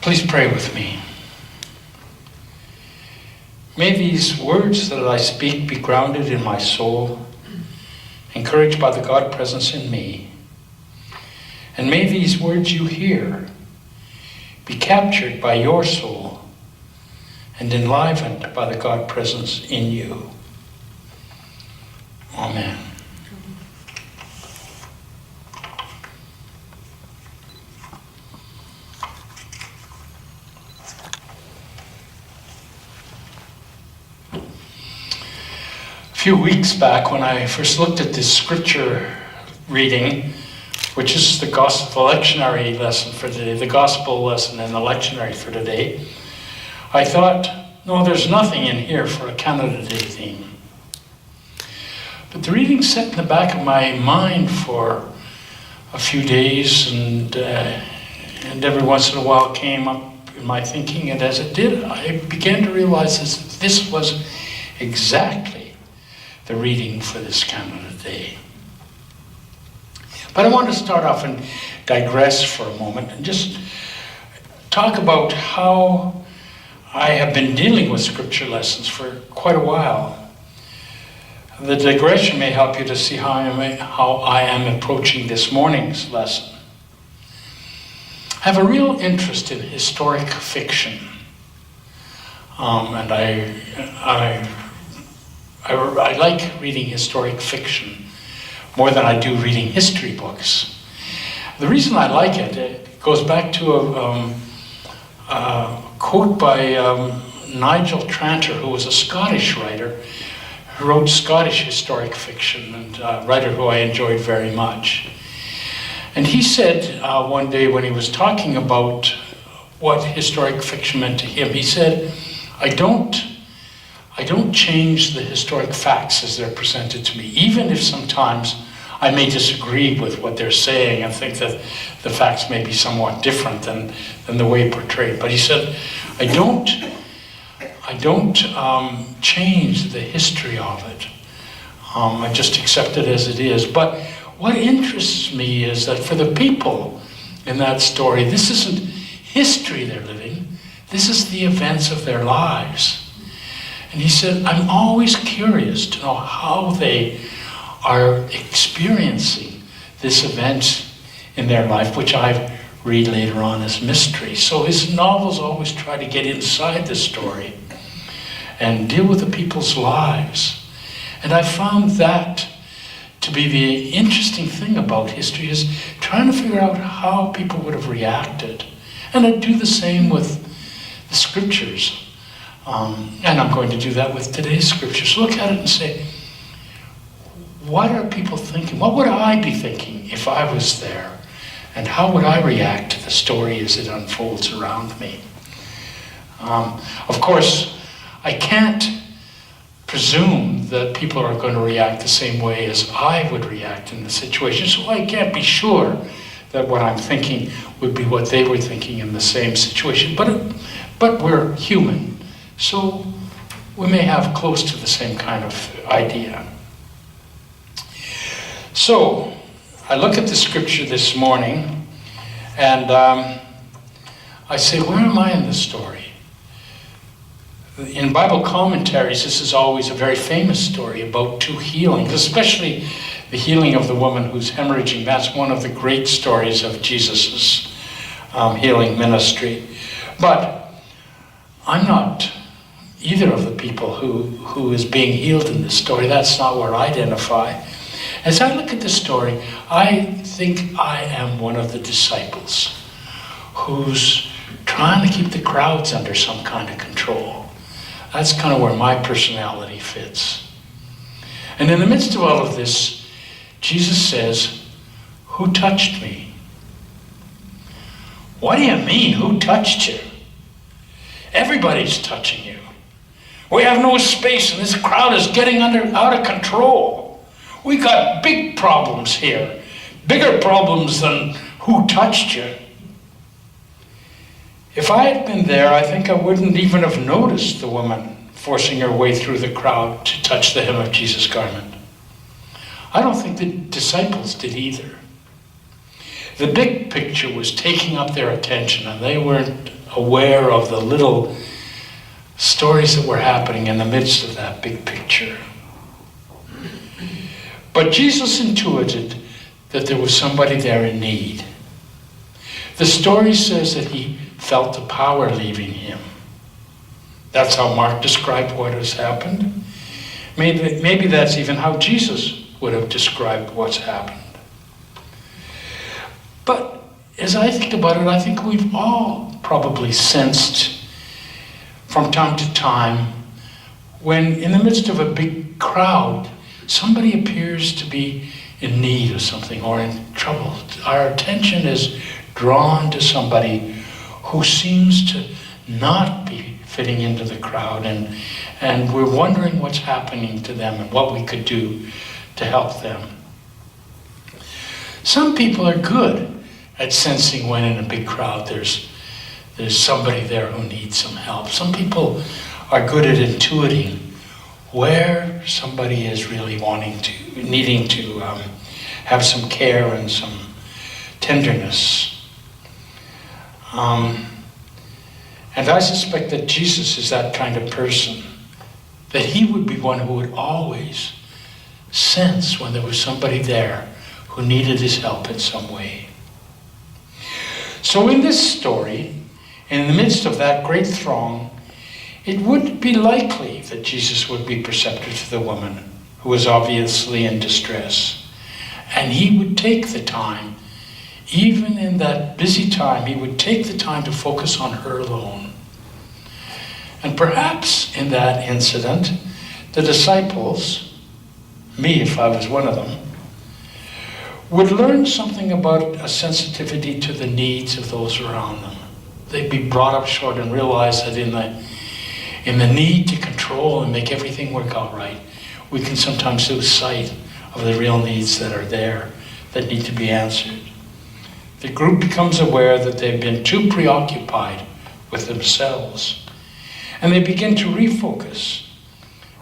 Please pray with me. May these words that I speak be grounded in my soul, encouraged by the God presence in me. And may these words you hear be captured by your soul and enlivened by the God presence in you. Amen. A few weeks back, when I first looked at this scripture reading, which is the gospel lectionary lesson for today, the gospel lesson and the lectionary for today, I thought, no, there's nothing in here for a Canada Day theme. But the reading set in the back of my mind for a few days, and every once in a while came up in my thinking, and as it did, I began to realize this was exactly the reading for this Canada Day. But I want to start off and digress for a moment and just talk about how I have been dealing with scripture lessons for quite a while. The digression may help you to see how I am approaching this morning's lesson. I have a real interest in historic fiction, and I like reading historic fiction more than I do reading history books. The reason I like it goes back to a quote by Nigel Tranter, who was a Scottish writer, who wrote Scottish historic fiction, and a writer who I enjoyed very much. And he said one day when he was talking about what historic fiction meant to him, he said, I don't change the historic facts as they're presented to me, even if sometimes I may disagree with what they're saying and think that the facts may be somewhat different than the way portrayed. But he said, I don't change the history of it. I just accept it as it is. But what interests me is that for the people in that story, this isn't history they're living. This is the events of their lives. And he said, I'm always curious to know how they are experiencing this event in their life, which I read later on as mystery. So his novels always try to get inside the story and deal with the people's lives. And I found that to be the interesting thing about history, is trying to figure out how people would have reacted. And I do the same with the scriptures. And I'm going to do that with today's scriptures. Look at it and say, what are people thinking? What would I be thinking if I was there? And how would I react to the story as it unfolds around me? Of course, I can't presume that people are going to react the same way as I would react in the situation. So I can't be sure that what I'm thinking would be what they were thinking in the same situation. But we're human. So we may have close to the same kind of idea. So I look at the scripture this morning and I say, where am I in the story? In Bible commentaries, this is always a very famous story about two healings, especially the healing of the woman who's hemorrhaging. That's one of the great stories of Jesus's healing ministry. But I'm not either of the people who is being healed in this story. That's not where I identify. As I look at the story, I think I am one of the disciples who's trying to keep the crowds under some kind of control. That's kind of where my personality fits. And in the midst of all of this, Jesus says, who touched me? What do you mean, who touched you? Everybody's touching you. We have no space and this crowd is getting out of control. We got big problems here. Bigger problems than who touched you. If I had been there, I think I wouldn't even have noticed the woman forcing her way through the crowd to touch the hem of Jesus' garment. I don't think the disciples did either. The big picture was taking up their attention, and they weren't aware of the little stories that were happening in the midst of that big picture. But Jesus intuited that there was somebody there in need. The story says that he felt the power leaving him. That's how Mark described what has happened. Maybe that's even how Jesus would have described what's happened. But as I think about it, I think we've all probably sensed from time to time when in the midst of a big crowd, somebody appears to be in need of something or in trouble. Our attention is drawn to somebody who seems to not be fitting into the crowd, and we're wondering what's happening to them and what we could do to help them. Some people are good at sensing when in a big crowd there's somebody there who needs some help. Some people are good at intuiting where somebody is really needing to have some care and some tenderness. And I suspect that Jesus is that kind of person, that he would be one who would always sense when there was somebody there who needed his help in some way. So in this story, in the midst of that great throng, it would be likely that Jesus would be perceptive to the woman who was obviously in distress. And he would take the time, even in that busy time, he would take the time to focus on her alone. And perhaps in that incident, the disciples, me if I was one of them, would learn something about a sensitivity to the needs of those around them. They'd be brought up short and realize that in the need to control and make everything work out right, we can sometimes lose sight of the real needs that are there that need to be answered. The group becomes aware that they've been too preoccupied with themselves, and they begin to refocus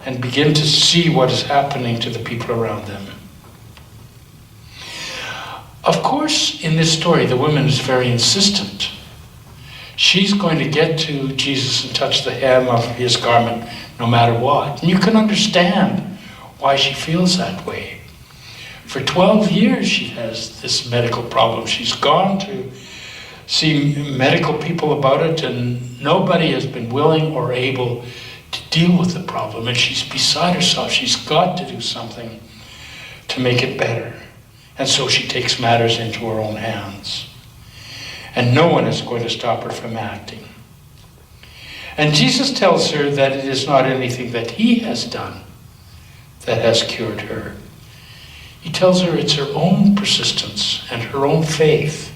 and begin to see what is happening to the people around them. Of course, in this story, the woman is very insistent. She's going to get to Jesus and touch the hem of his garment no matter what. And you can understand why she feels that way. For 12 years she has this medical problem. She's gone to see medical people about it, and nobody has been willing or able to deal with the problem. And she's beside herself. She's got to do something to make it better. And so she takes matters into her own hands. And no one is going to stop her from acting. And Jesus tells her that it is not anything that he has done that has cured her. He tells her it's her own persistence and her own faith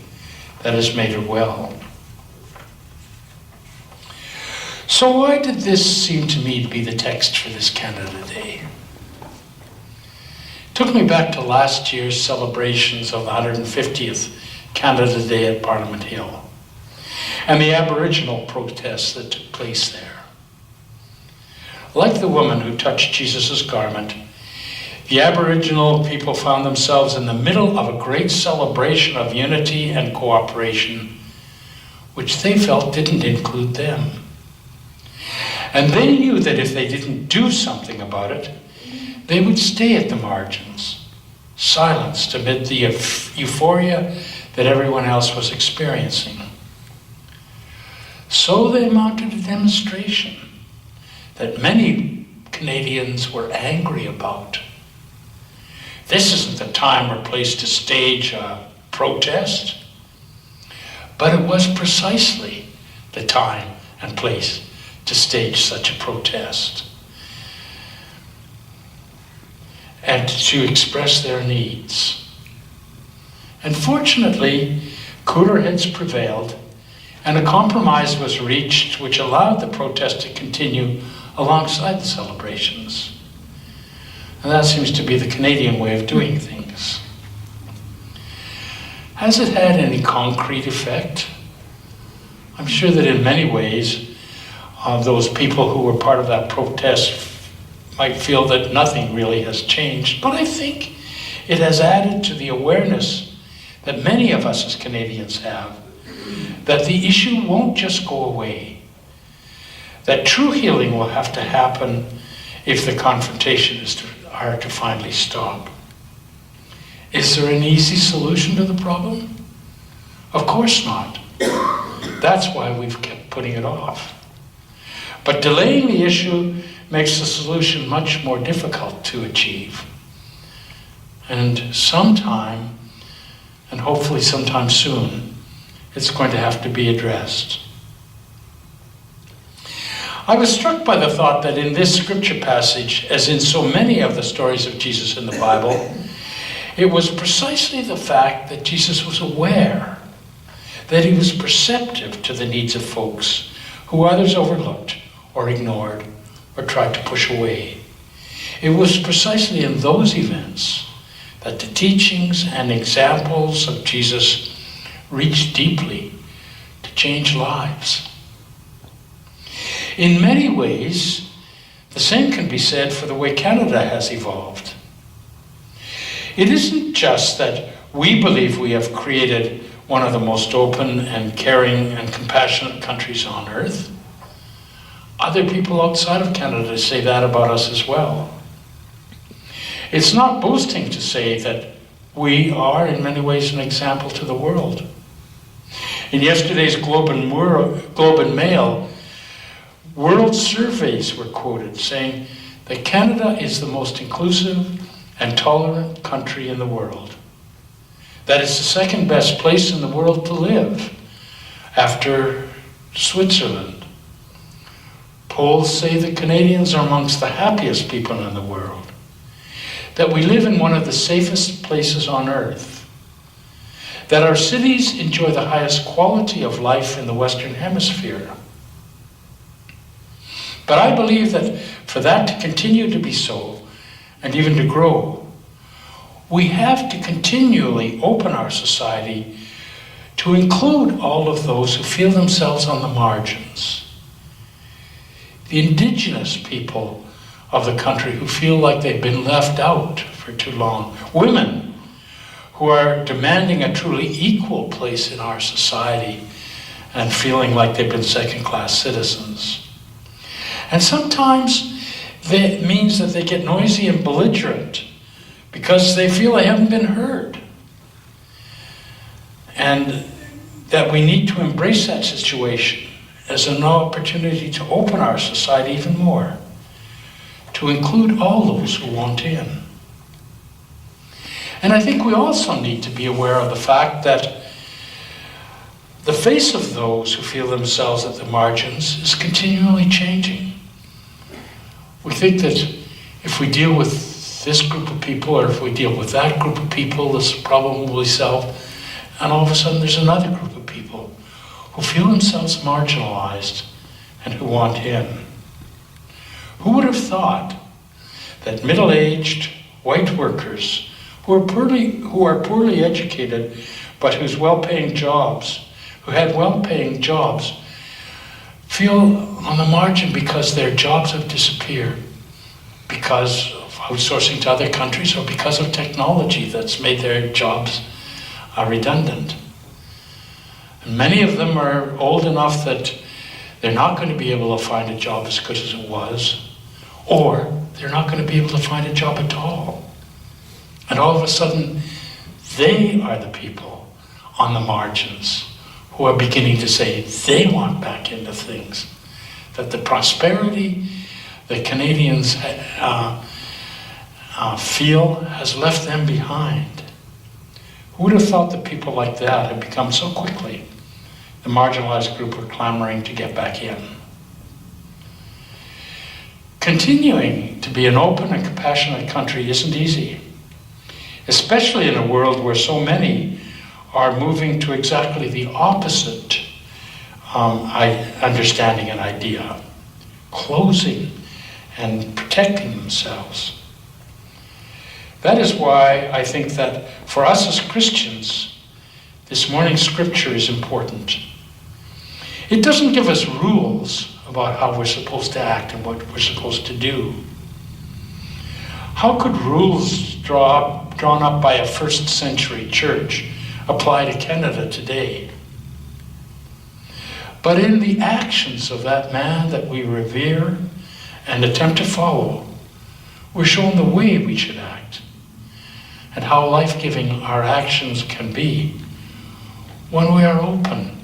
that has made her well. So why did this seem to me to be the text for this Canada Day? It took me back to last year's celebrations of the 150th Canada Day at Parliament Hill and the Aboriginal protests that took place there. Like the woman who touched Jesus' garment, the Aboriginal people found themselves in the middle of a great celebration of unity and cooperation, which they felt didn't include them. And they knew that if they didn't do something about it, they would stay at the margins, silenced amid the euphoria that everyone else was experiencing. So they mounted a demonstration that many Canadians were angry about. This isn't the time or place to stage a protest, but it was precisely the time and place to stage such a protest and to express their needs. And fortunately, cooler heads prevailed, and a compromise was reached which allowed the protest to continue alongside the celebrations. And that seems to be the Canadian way of doing things. Has it had any concrete effect? I'm sure that in many ways, those people who were part of that protest might feel that nothing really has changed. But I think it has added to the awareness that many of us as Canadians have, that the issue won't just go away. That true healing will have to happen if the confrontation are to finally stop. Is there an easy solution to the problem? Of course not. That's why we've kept putting it off. But delaying the issue makes the solution much more difficult to achieve. And sometime, and hopefully sometime soon, it's going to have to be addressed. I was struck by the thought that in this scripture passage, as in so many of the stories of Jesus in the Bible, it was precisely the fact that Jesus was aware, that he was perceptive to the needs of folks who others overlooked or ignored or tried to push away. It was precisely in those events that the teachings and examples of Jesus reached deeply to change lives. In many ways, the same can be said for the way Canada has evolved. It isn't just that we believe we have created one of the most open and caring and compassionate countries on earth. Other people outside of Canada say that about us as well. It's not boasting to say that we are in many ways an example to the world. In yesterday's Globe and Mail, world surveys were quoted saying that Canada is the most inclusive and tolerant country in the world. That it's the second best place in the world to live after Switzerland. Polls say that Canadians are amongst the happiest people in the world. That we live in one of the safest places on earth. That our cities enjoy the highest quality of life in the Western Hemisphere. But I believe that for that to continue to be so, and even to grow, we have to continually open our society to include all of those who feel themselves on the margins. The indigenous people of the country who feel like they've been left out for too long. Women who are demanding a truly equal place in our society and feeling like they've been second-class citizens. And sometimes that means that they get noisy and belligerent because they feel they haven't been heard. And that we need to embrace that situation as an opportunity to open our society even more, to include all those who want in. And I think we also need to be aware of the fact that the face of those who feel themselves at the margins is continually changing. We think that if we deal with this group of people, or if we deal with that group of people, this problem will be solved. And all of a sudden there's another group of people who feel themselves marginalized and who want in. Who would have thought that middle-aged white workers who are poorly educated, but who had well-paying jobs, feel on the margin because their jobs have disappeared, because of outsourcing to other countries, or because of technology that's made their jobs redundant. And many of them are old enough that they're not going to be able to find a job as good as it was, or they're not going to be able to find a job at all. And all of a sudden, they are the people on the margins who are beginning to say they want back into things. That the prosperity that Canadians feel has left them behind. Who would have thought that people like that had become so quickly the marginalized group are clamoring to get back in? Continuing to be an open and compassionate country isn't easy, especially in a world where so many are moving to exactly the opposite understanding and idea, closing and protecting themselves. That is why I think that for us as Christians, this morning's scripture is important. It doesn't give us rules about how we're supposed to act and what we're supposed to do. How could rules drawn up by a first century church apply to Canada today. But in the actions of that man that we revere and attempt to follow, we're shown the way we should act and how life-giving our actions can be when we are open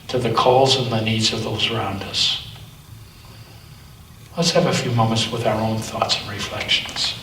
to the calls and the needs of those around us. Let's have a few moments with our own thoughts and reflections.